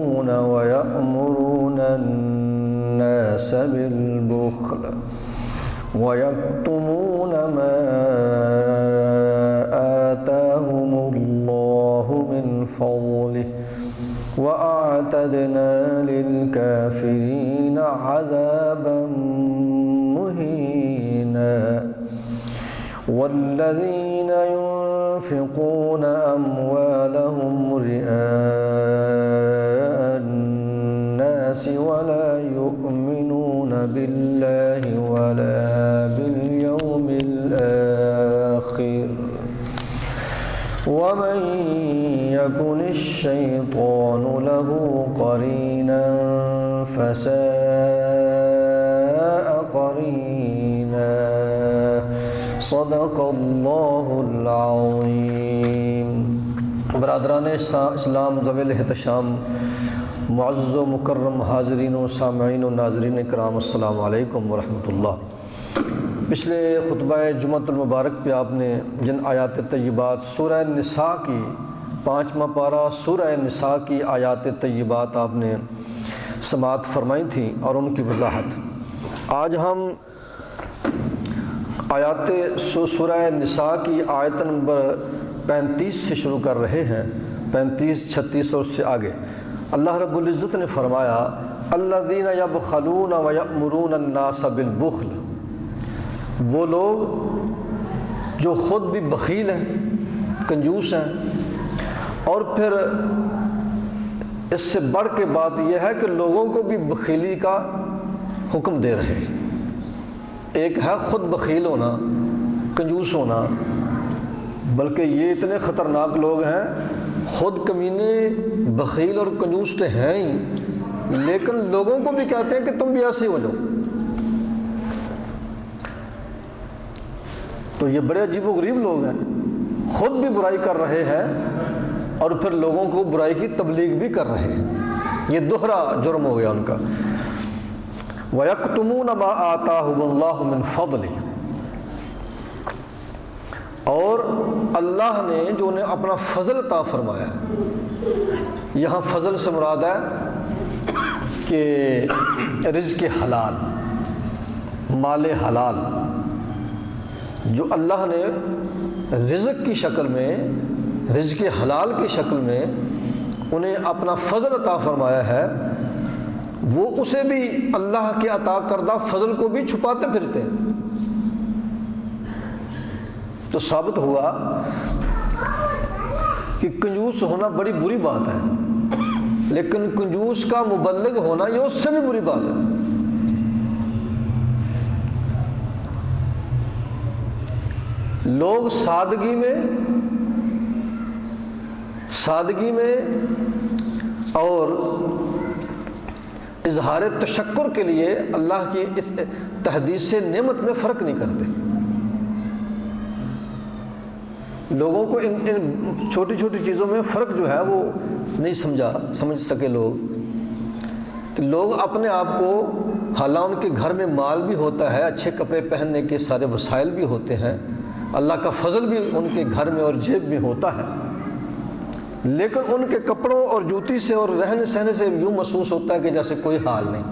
يبخلون ويأمرون الناس بالبخل ويكتمون ما آتاهم الله من فضله وأعتدنا للكافرين عذابا مهينا والذين ينفقون أموالهم رئاء الناس ولا يؤمنون بالله ولا باليوم الآخر ومن يكن الشيطان له قرينا فساء قرينا صدق اللہ العظیم۔ برادران اسلام ذوی الاحتشام، معزز و مکرم حاضرین و سامعین و ناظرین کرام، السلام علیکم ورحمۃ اللہ۔ پچھلے خطبہ جمعۃ المبارک پہ آپ نے جن آیات طیبات سورہ نساء کی 5واں پارہ سورہ نساء کی آیات طیبات آپ نے سماعت فرمائی تھیں اور ان کی وضاحت، آج ہم آیات سورہ نساء کی آیت نمبر 35 سے شروع کر رہے ہیں، 35، 36 اور اس سے آگے۔ اللہ رب العزت نے فرمایا الذین یبخلون ویأمرون الناس بالبخل، وہ لوگ جو خود بھی بخیل ہیں، کنجوس ہیں، اور پھر اس سے بڑھ کے بات یہ ہے کہ لوگوں کو بھی بخیلی کا حکم دے رہے ہیں۔ ایک ہے خود بخیل ہونا، کنجوس ہونا، بلکہ یہ اتنے خطرناک لوگ ہیں، خود کمینے بخیل اور کنجوس تو ہیں ہی، لیکن لوگوں کو بھی کہتے ہیں کہ تم بھی ایسے ہو جاؤ۔ تو یہ بڑے عجیب و غریب لوگ ہیں، خود بھی برائی کر رہے ہیں اور پھر لوگوں کو برائی کی تبلیغ بھی کر رہے ہیں، یہ دوہرا جرم ہو گیا ان کا۔ وَيَكْتُمُونَ مَا آتَاهُمُ اللَّهُ مِنْ فَضْلِهِ، اور اللہ نے جو انہیں اپنا فضل عطا فرمایا ہے، یہاں فضل سے مراد ہے کہ رزق حلال، مال حلال، جو اللہ نے رزق کی شکل میں، رزق حلال کی شکل میں انہیں اپنا فضل عطا فرمایا ہے، وہ اسے بھی اللہ کے عطا کردہ فضل کو بھی چھپاتے پھرتے ہیں۔ تو ثابت ہوا کہ کنجوس ہونا بڑی بری بات ہے، لیکن کنجوس کا مبلغ ہونا یہ اس سے بھی بری بات ہے۔ لوگ سادگی میں اور اظہار تشکر کے لیے اللہ کی اس تحدیث نعمت میں فرق نہیں کرتے۔ لوگوں کو ان چھوٹی چھوٹی چیزوں میں فرق جو ہے وہ نہیں سمجھ سکے لوگ، کہ لوگ اپنے آپ کو، حالانکہ ان کے گھر میں مال بھی ہوتا ہے، اچھے کپڑے پہننے کے سارے وسائل بھی ہوتے ہیں، اللہ کا فضل بھی ان کے گھر میں اور جیب میں ہوتا ہے، لیکن ان کے کپڑوں اور جوتی سے اور رہنے سہنے سے یوں محسوس ہوتا ہے کہ جیسے کوئی حال نہیں۔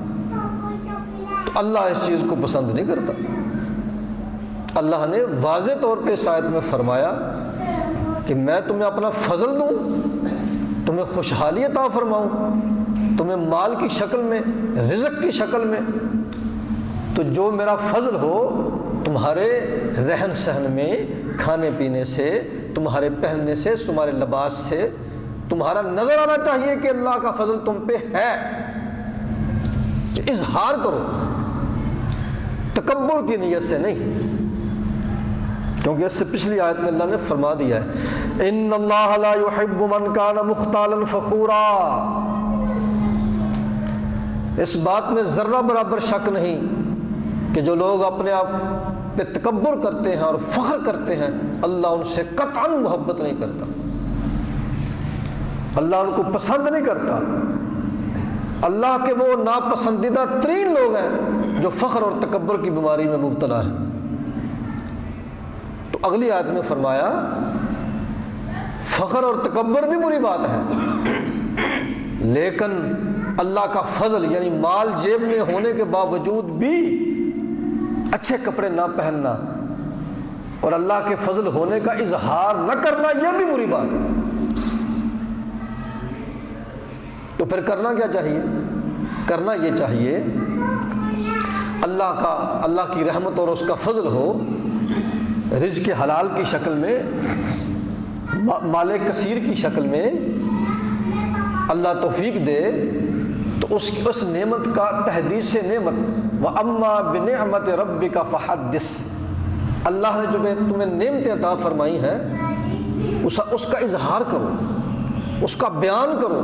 تو اللہ اس چیز کو پسند نہیں کرتا۔ اللہ نے واضح طور پہ اس آیت میں فرمایا کہ میں تمہیں اپنا فضل دوں، تمہیں خوشحالی عطا فرماؤں، تمہیں مال کی شکل میں، رزق کی شکل میں، تو جو میرا فضل ہو تمہارے رہن سہن میں، کھانے پینے سے، تمہارے پہننے سے، تمہارے لباس سے تمہارا نظر آنا چاہیے کہ اللہ کا فضل تم پہ ہے، کہ اظہار کرو، تکبر کی نیت سے نہیں، کیونکہ اس سے پچھلی آیت میں اللہ نے فرما دیا ہے ان اللہ لا يحب من کان مختالا فخورا۔ اس بات میں ذرہ برابر شک نہیں کہ جو لوگ اپنے آپ پہ تکبر کرتے ہیں اور فخر کرتے ہیں، اللہ ان سے قطعاً محبت نہیں کرتا، اللہ ان کو پسند نہیں کرتا۔ اللہ کے وہ ناپسندیدہ ترین لوگ ہیں جو فخر اور تکبر کی بیماری میں مبتلا ہیں۔ تو اگلی آیت میں فرمایا فخر اور تکبر بھی بری بات ہے، لیکن اللہ کا فضل یعنی مال جیب میں ہونے کے باوجود بھی اچھے کپڑے نہ پہننا اور اللہ کے فضل ہونے کا اظہار نہ کرنا، یہ بھی بری بات ہے۔ تو پھر کرنا کیا چاہیے؟ کرنا یہ چاہیے اللہ کی رحمت اور اس کا فضل ہو، رزق حلال کی شکل میں، مال کثیر کی شکل میں اللہ توفیق دے، تو اس نعمت کا تحدیث نعمت وَأَمَّا بِنِعْمَةِ رَبِّكَ فَحَدِّثْ، اللہ نے جو تمہیں نعمتیں عطا فرمائی ہیں اس کا اظہار کرو، اس کا بیان کرو،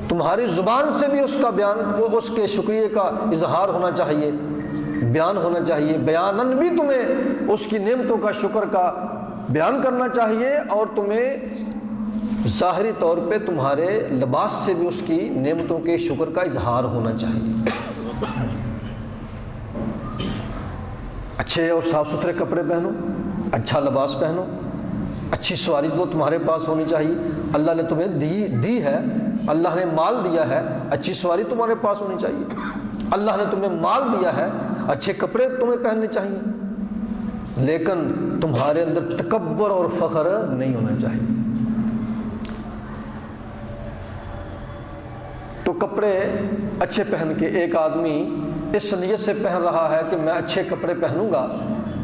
تمہاری زبان سے بھی اس کا بیان، اس کے شکریہ کا اظہار ہونا چاہیے، بیان ہونا چاہیے، بیاناً بھی تمہیں اس کی نعمتوں کا شکر کا بیان کرنا چاہیے، اور تمہیں ظاہری طور پہ تمہارے لباس سے بھی اس کی نعمتوں کے شکر کا اظہار ہونا چاہیے۔ اچھے اور صاف ستھرے کپڑے پہنو، اچھا لباس پہنو، اچھی سواری تو تمہارے پاس ہونی چاہیے، اللہ نے تمہیں دی ہے، اللہ نے مال دیا ہے، اچھی سواری تمہارے پاس ہونی چاہیے، اللہ نے تمہیں مال دیا ہے، اچھے کپڑے تمہیں پہننے چاہیے، لیکن تمہارے اندر تکبر اور فخر نہیں ہونا چاہیے۔ تو کپڑے اچھے پہن کے ایک آدمی اس نیت سے پہن رہا ہے کہ میں اچھے کپڑے پہنوں گا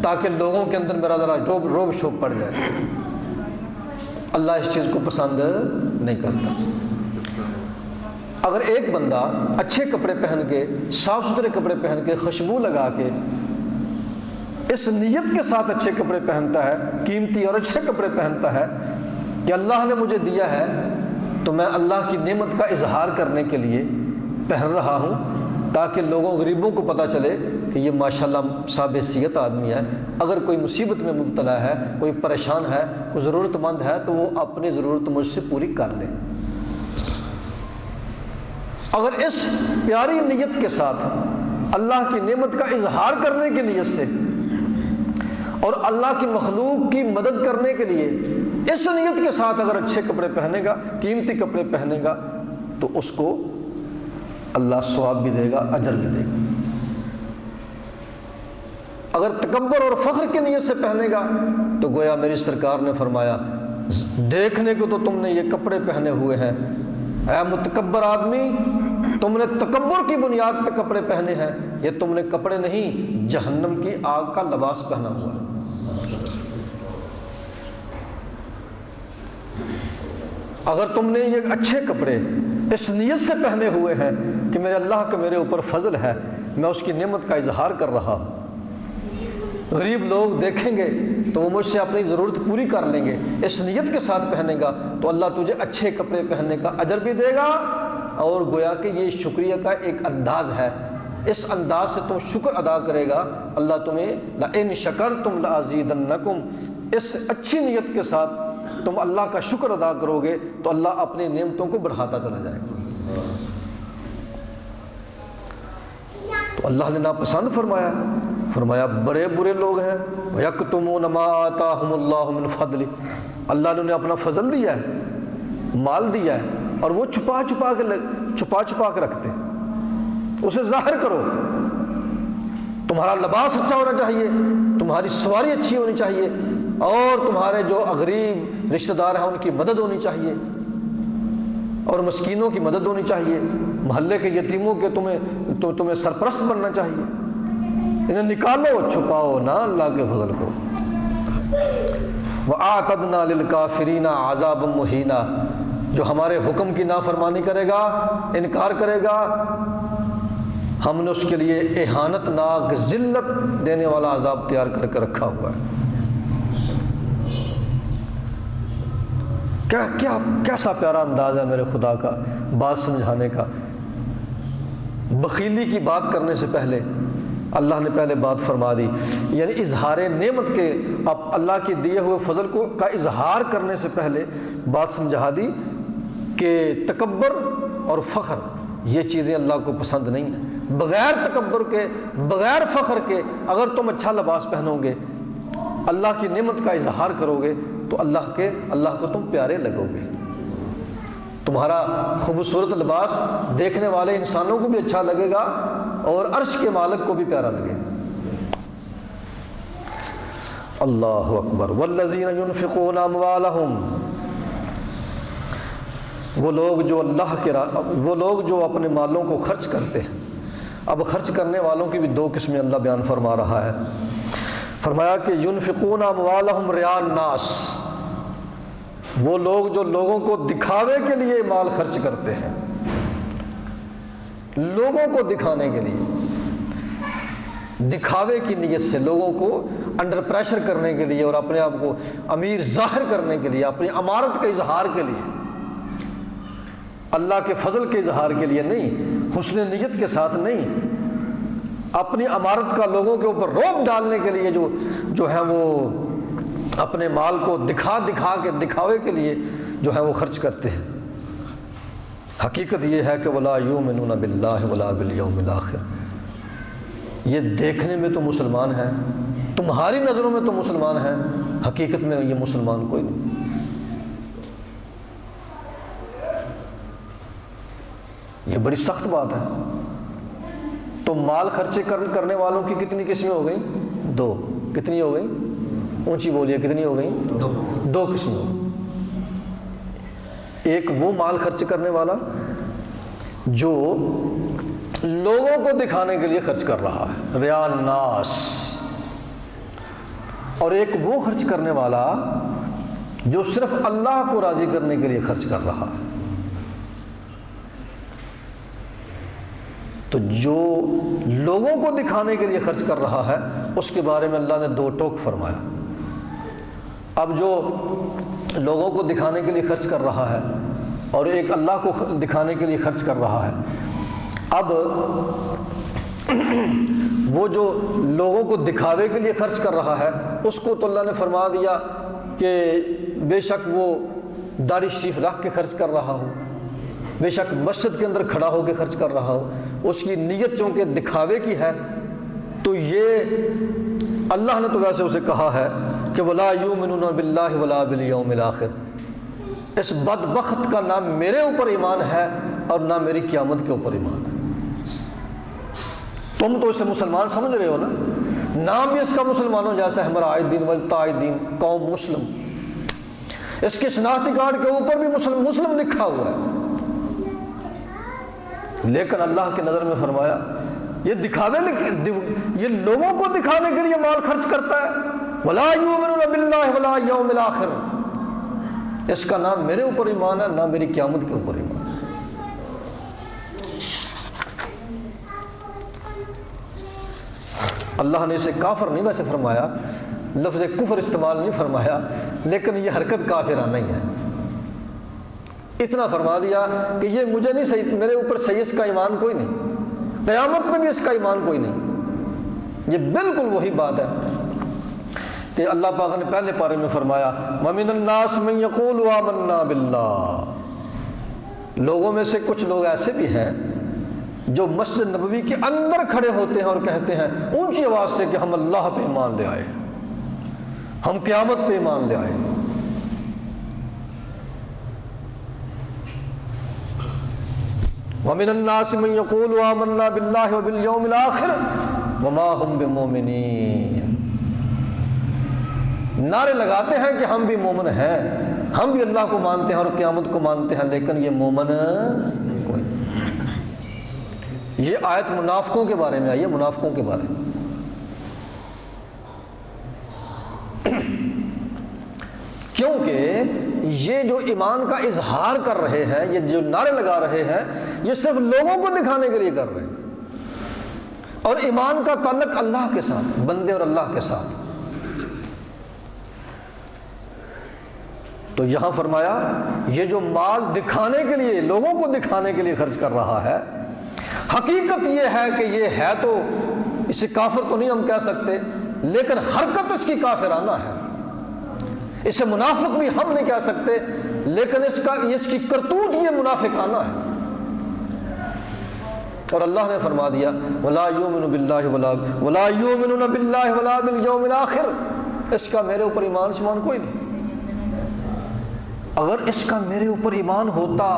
تاکہ لوگوں کے اندر میرا ذرا روب شوب پڑ جائے، اللہ اس چیز کو پسند نہیں کرتا۔ اگر ایک بندہ اچھے کپڑے پہن کے، صاف ستھرے کپڑے پہن کے، خوشبو لگا کے اس نیت کے ساتھ اچھے کپڑے پہنتا ہے، قیمتی اور اچھے کپڑے پہنتا ہے کہ اللہ نے مجھے دیا ہے تو میں اللہ کی نعمت کا اظہار کرنے کے لیے پہن رہا ہوں تاکہ لوگوں غریبوں کو پتہ چلے کہ یہ ماشاءاللہ صاحب حیثیت آدمی ہے، اگر کوئی مصیبت میں مبتلا ہے، کوئی پریشان ہے، کوئی ضرورت مند ہے تو وہ اپنی ضرورت مجھ سے پوری کر لے۔ اگر اس پیاری نیت کے ساتھ اللہ کی نعمت کا اظہار کرنے کی نیت سے اور اللہ کی مخلوق کی مدد کرنے کے لیے اس نیت کے ساتھ اگر اچھے کپڑے پہنے گا، قیمتی کپڑے پہنے گا، تو اس کو اللہ ثواب بھی دے گا، اجر بھی دے گا۔ اگر تکبر اور فخر کی نیت سے پہنے گا تو گویا میری سرکار نے فرمایا دیکھنے کو تو تم نے یہ کپڑے پہنے ہوئے ہیں، اے متکبر آدمی، تم نے تکبر کی بنیاد پہ کپڑے پہنے ہیں، یہ تم نے کپڑے نہیں جہنم کی آگ کا لباس پہنا ہوا ہے۔ اگر تم نے یہ اچھے کپڑے اس نیت سے پہنے ہوئے ہیں کہ میرے اللہ کا میرے اوپر فضل ہے، میں اس کی نعمت کا اظہار کر رہا ہوں، غریب لوگ دیکھیں گے تو وہ مجھ سے اپنی ضرورت پوری کر لیں گے، اس نیت کے ساتھ پہنے گا تو اللہ تجھے اچھے کپڑے پہننے کا اجر بھی دے گا، اور گویا کہ یہ شکریہ کا ایک انداز ہے، اس انداز سے تم شکر ادا کرے گا، اللہ تمہیں لَإِن شَكَرْتُمْ لَأَزِيدَنَّكُمْ، اس اچھی نیت کے ساتھ تم اللہ کا شکر ادا کرو گے تو اللہ اپنی نعمتوں کو بڑھاتا چلا جائے گا۔ تو اللہ نے ناپسند فرمایا بڑے برے لوگ ہیں، وَيَكْتُمُونَ مَا آتَاهُمُ اللَّهُ مِنْ فَضْلِهِ، اللہ نے انہیں اپنا فضل دیا ہے، مال دیا ہے، اور وہ چھپا کے رکھتے ہیں، اسے ظاہر کرو۔ تمہارا لباس اچھا ہونا چاہیے، تمہاری سواری اچھی ہونی چاہیے، اور تمہارے جو غریب رشتہ دار ہیں ان کی مدد ہونی چاہیے، اور مسکینوں کی مدد ہونی چاہیے، محلے کے یتیموں کے تمہیں سرپرست بننا چاہیے، انہیں نکالو، چھپاؤ نہ اللہ کے فضل کو۔ وَأَعْتَدْنَا لِلْكَافِرِينَ عَذَابًا مُهِينًا، جو ہمارے حکم کی نافرمانی کرے گا، انکار کرے گا، ہم نے اس کے لیے اہانت ناک، ذلت دینے والا عذاب تیار کر کے رکھا ہوا ہے۔ کیسا پیارا انداز ہے میرے خدا کا بات سمجھانے کا۔ بخیلی کی بات کرنے سے پہلے اللہ نے پہلے بات فرما دی، یعنی اظہار نعمت کے، اب اللہ کے دیے ہوئے فضل کا اظہار کرنے سے پہلے بات سمجھا دی کہ تکبر اور فخر یہ چیزیں اللہ کو پسند نہیں ہیں۔ بغیر تکبر کے، بغیر فخر کے اگر تم اچھا لباس پہنو گے، اللہ کی نعمت کا اظہار کرو گے تو اللہ کو تم پیارے لگو گے۔ تمہارا خوبصورت لباس دیکھنے والے انسانوں کو بھی اچھا لگے گا اور عرش کے مالک کو بھی پیارا لگے گا۔ اللہ اکبر۔ والذین ينفقون اموالہم، وہ لوگ جو اپنے مالوں کو خرچ کرتے ہیں۔ اب خرچ کرنے والوں کی بھی دو قسمیں اللہ بیان فرما رہا ہے۔ فرمایا کہ ينفقون اموالہم رئاء الناس، وہ لوگ جو لوگوں کو دکھاوے کے لیے مال خرچ کرتے ہیں، لوگوں کو دکھانے کے لیے، دکھاوے کی نیت سے، لوگوں کو انڈر پریشر کرنے کے لیے اور اپنے آپ کو امیر ظاہر کرنے کے لیے، اپنی امارت کے اظہار کے لیے، اللہ کے فضل کے اظہار کے لیے نہیں، حسن نیت کے ساتھ نہیں، اپنی امارت کا لوگوں کے اوپر رعب ڈالنے کے لیے جو ہے وہ اپنے مال کو دکھا کے دکھاوے کے لیے جو ہے وہ خرچ کرتے ہیں۔ حقیقت یہ ہے کہ وَلَا يُؤْمِنُونَ بِاللَّهِ وَلَا بِالْيَوْمِ الْآخِرِ، یہ دیکھنے میں تو مسلمان ہیں، تمہاری نظروں میں تو مسلمان ہیں، حقیقت میں یہ مسلمان کوئی نہیں۔ یہ بڑی سخت بات ہے۔ تو مال خرچے کرنے والوں کی کتنی قسمیں ہو گئیں؟ دو۔ کتنی ہو گئیں؟ اونچی بولیے، کتنی ہو گئیں؟ دو قسمیں۔ ایک وہ مال خرچ کرنے والا جو لوگوں کو دکھانے کے لیے خرچ کر رہا ہے، ریا الناس، اور ایک وہ خرچ کرنے والا جو صرف اللہ کو راضی کرنے کے لیے خرچ کر رہا ہے۔ تو جو لوگوں کو دکھانے کے لیے خرچ کر رہا ہے اس کے بارے میں اللہ نے دو ٹوک فرمایا۔ اب جو لوگوں کو دکھانے کے لیے خرچ کر رہا ہے اور ایک اللہ کو دکھانے کے لیے خرچ کر رہا ہے، اب وہ جو لوگوں کو دکھاوے کے لیے خرچ کر رہا ہے اس کو تو اللہ نے فرما دیا کہ بے شک وہ داڑھی شریف رکھ کے خرچ کر رہا ہو، بے شک مسجد کے اندر کھڑا ہو کے خرچ کر رہا ہو، اس کی نیت چونکہ دکھاوے کی ہے، تو یہ اللہ نے تو ویسے اسے کہا ہے کہ وَلَا يُؤْمِنُونَ بِاللَّهِ وَلَا بِالْيَوْمِ الْآخِرِ، اس بدبخت کا نہ میرے اوپر ایمان ہے اور نہ میری قیامت کے اوپر ایمان ہے۔ تم تو اسے مسلمان سمجھ رہے ہو نا، نام بھی اس کا مسلمانوں جیسا ہے، ہمارا آئے دین والتائدین قوم مسلم، اس کے شناختی کارڈ کے اوپر بھی مسلم لکھا ہوا ہے، لیکن اللہ کی نظر میں فرمایا یہ دکھاوے، یہ لوگوں کو دکھانے کے لیے مال خرچ کرتا ہے۔ وَلَا يُؤْمِنُونَ بِاللَّهِ وَلَا يَوْمِ الْآخِرِ، اس کا نہ میرے اوپر ایمان ہے نہ میری قیامت کے اوپر ایمان ہے۔ اللہ نے اسے کافر نہیں ویسے فرمایا، لفظ کفر استعمال نہیں فرمایا، لیکن یہ حرکت کافرانہ ہی ہے۔ اتنا فرما دیا کہ یہ مجھے نہیں صحیح، میرے اوپر صحیح اس کا ایمان کوئی نہیں، قیامت میں بھی اس کا ایمان کوئی نہیں۔ یہ بالکل وہی بات ہے کہ اللہ پاک نے پہلے پارے میں فرمایا وَمِنَ النَّاسِ مَن يَقُولُ آمَنَّا بِاللَّهِ، لوگوں میں سے کچھ لوگ ایسے بھی ہیں جو مسجد نبوی کے اندر کھڑے ہوتے ہیں اور کہتے ہیں اونچی آواز سے کہ ہم اللہ پہ ایمان لے آئے، ہم قیامت پہ ایمان لے آئے۔ وَمِنَ النَّاسِ مَن يَقُولُ آمَنَّا بِاللَّهِ وَبِالْيَوْمِ الْآخِرِ وَمَا هُمْ بِمُؤْمِنِينَ، نعرے لگاتے ہیں کہ ہم بھی مومن ہیں، ہم بھی اللہ کو مانتے ہیں اور قیامت کو مانتے ہیں، لیکن یہ مومن کوئی نہیں۔ یہ آیت منافقوں کے بارے میں آئی ہے، منافقوں کے بارے میں۔ کیونکہ یہ جو ایمان کا اظہار کر رہے ہیں، یہ جو نعرے لگا رہے ہیں، یہ صرف لوگوں کو دکھانے کے لیے کر رہے ہیں، اور ایمان کا تعلق اللہ کے ساتھ، بندے اور اللہ کے ساتھ۔ تو یہاں فرمایا یہ جو مال دکھانے کے لیے، لوگوں کو دکھانے کے لیے خرچ کر رہا ہے، حقیقت یہ ہے کہ یہ ہے تو اسے کافر تو نہیں ہم کہہ سکتے، لیکن حرکت اس کی کافرانہ ہے، اسے منافق بھی ہم نہیں کہہ سکتے، لیکن اس کی کرتوت یہ منافقانہ ہے۔ اور اللہ نے فرما دیا وَلَا يُؤْمِنُ بِاللَّهِ وَلَا يُؤْمِنُونَ بِاللَّهِ وَلَا بِالْيَوْمِ الْآخِرِ، اس کا میرے اوپر ایمان شمان کوئی نہیں۔ اگر اس کا میرے اوپر ایمان ہوتا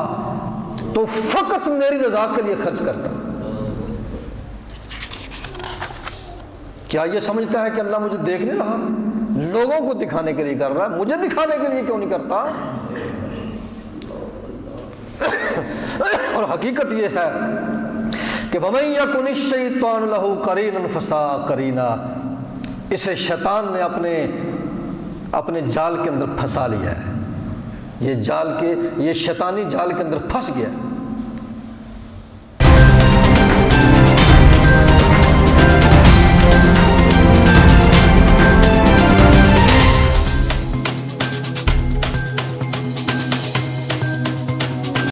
تو فقط میری رضا کے لیے خرچ کرتا. کیا یہ سمجھتا ہے کہ اللہ مجھے دیکھ نہیں رہا؟ لوگوں کو دکھانے کے لیے کر رہا ہے، مجھے دکھانے کے لیے کیوں نہیں کرتا؟ اور حقیقت یہ ہے کہ وَمَن يَكُنِ الشَّيْطَانُ لَهُ قَرِينًا فَسَاءَ قَرِينًا، اسے شیطان نے اپنے جال کے اندر پھنسا لیا ہے. یہ شیطانی جال کے اندر پھنس گیا.